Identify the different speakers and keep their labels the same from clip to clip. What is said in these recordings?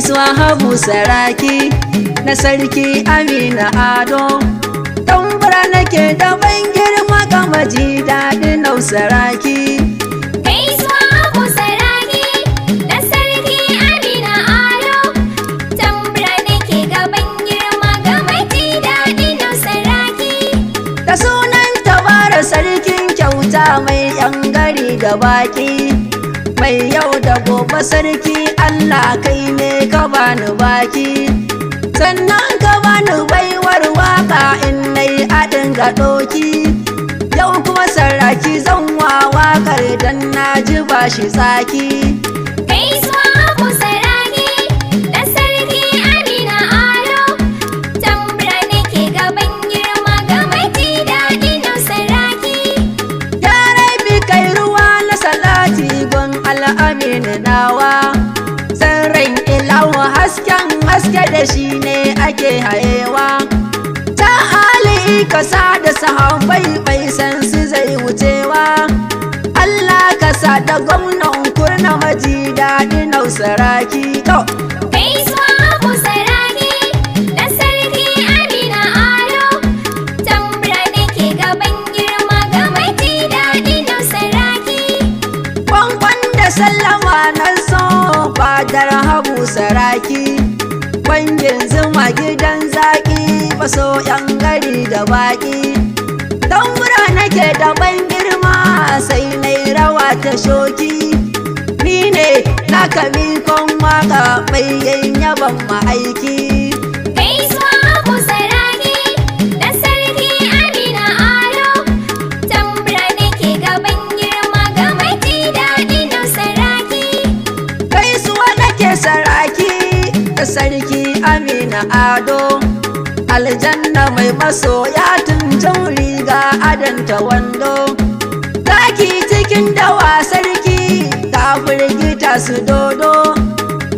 Speaker 1: gaisuwa Habu Saraki na sarki Amina Ado. Tambura nake da ban girma ga maji daɗin nau Saraki.
Speaker 2: Gaisuwa Habu Saraki na sarki Amina Ado. Tambura nake ga ban girma ga maji daɗin nau Saraki.
Speaker 1: Da sunan tabara sarkin kyauta mai yan gari da baki. Mai yau da gobe sarki Allah kai ne ka bani baki. Sannan ka bani baiwar waka in nai haɗin ga ɗoki. Yau kuma saraki zan wa wakar dan na ji bashi tsaki.
Speaker 2: Gaisuwa Habu Saraki na sarki Amina Ado. Tambura nake ga ban girma ga maji daɗin nau Saraki.
Speaker 1: Ya rabi kai ruwa na salati gun al'amini nawa. Sarran ilawa hasken haske da shi ne ake hayewa. Ta hali kasa da sahabbai bai san su zai wucewa. Allah kasa da gwamnan kurna maji daɗin nau Saraki.
Speaker 2: Gaisuwa Habu Saraki na sarki Amina Ado. Tambura nake ga ban girma ga maji daɗin nau Saraki.
Speaker 1: Kwankwan da sallama na so fadar Habu Saraki. Kwangin zuma gidan zaƙi faso yan gari da baƙi. Tambura nake da ban girma sai nai rawa ta shoki. Ni ne na kamikon waka mai yaban ma'aiki.
Speaker 2: Gaisuwa Habu Saraki na sarki Amina Ado. Tambura nake ga ban girma ga maji daɗin nau Saraki.
Speaker 1: Gaisuwa nake Saraki da sarki Amina Ado. Aljanna mai masoya tun jan riga adanta wando. Zaki cikin dawa sarki ka firgita su dodo.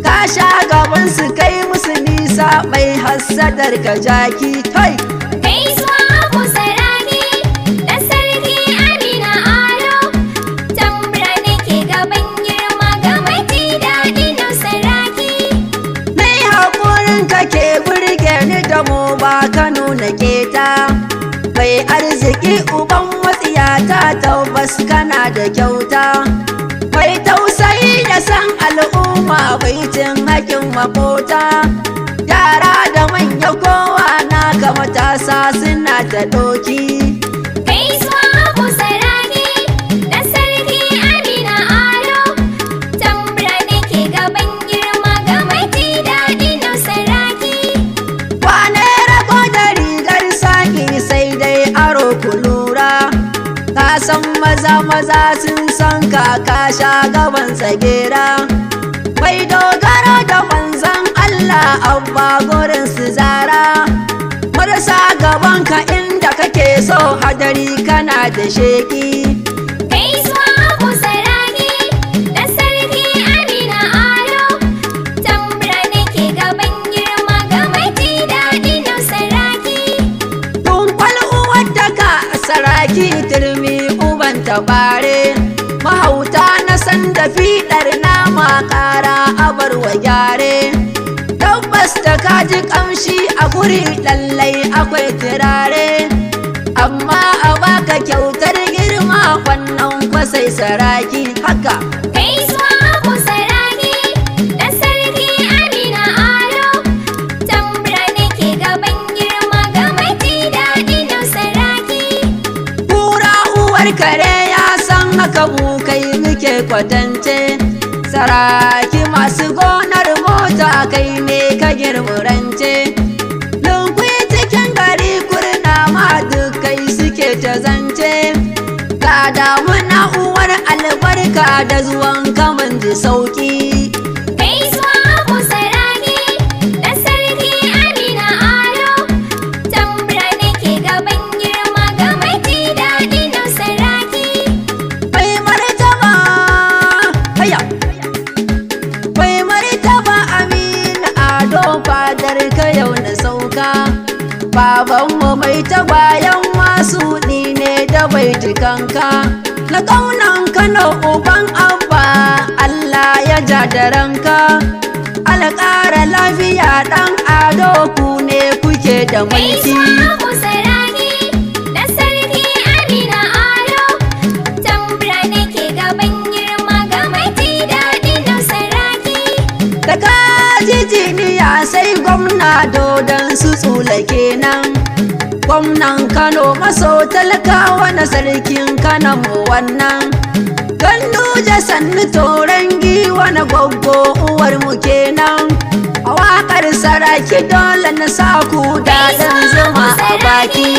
Speaker 1: Ka sha gaban su kai musu nisa mai hassadar ka jaki.
Speaker 2: Gaisuwa Habu Saraki na sarki Amina Ado. Tambura nake ga ban girma ga maji daɗin nau Saraki.
Speaker 1: Mai haƙurin kake burge ni da mu ba ka nuna keta. Mai arziki uban matsiyata tabbas kana da kyauta. Mai tausayi da san al'umma bai cin hakin makota. Yara da manya kowa naka matasa suna ta ɗoki.
Speaker 2: Gaisuwa Habu Saraki na sarki Amina Ado. Tambura nake ga ban girma ga maji daɗin nau Saraki.
Speaker 1: Wane rago da rigar saki sai dai aro kulura. Ka san maza sun san ka sha gaban tsagera. Mai dogaro da manzan Allah abba gurin su zara. Marasa gabanka inda kake so hadari kana da sheki.
Speaker 2: Gaisuwa Habu Saraki na sarki Amina Ado. Tambura nake ga ban girma ga maji daɗin nau Saraki.
Speaker 1: Tunkwal uwar daka Saraki turmi uban tabare. Mahauta na san da fiɗar nama ƙara abar wa gyare. Tabbas da kaji ƙamshi a guri lallai akwai turare. Amma a baka kyautar girma wannan kwasai Saraki haka.
Speaker 2: Gaisuwa Habu Saraki na sarki Amina Ado. Tambura nake ga ban girma ga maji daɗin nau Saraki.
Speaker 1: Kura uwar kare ya san haka bukai muke kwatance. Saraki masu gonar mota kai ne ka girmurance. Lunkwi cikin gari kurna ma dukai suke ta zance. Ka damuna uwar albarka da zuwan kamun ji sauki.
Speaker 2: Gaisuwa Habu Saraki na sarki Amina Ado. Tambura nake ga ban girma ga maji daɗin nau Saraki.
Speaker 1: Mai martaba haya. Mai martaba Amina Ado fadar ka yau na sauka. Babanmu mai tagwayen masu ni ne da baitukanka. Na ƙaunan Kano uban abba Allah ya ja da ranka. alƙara lafiya ɗan ado ku ne kuke da mulki.
Speaker 2: Gaisuwa Abu Saraki da Sarki Amina Ado, tambura nake gaban girma ga mai ji daɗi na Saraki.
Speaker 1: Da kaji jiniya sai gwamna dodon su tsula kenan. Gwamnan Kano maso talakawa na sarkin Kano mu wannan. Ganduje sannu toren giwa na gwaggo uwar mu kenan. A waƙar Saraki dole na saku daɗin zuma a baki.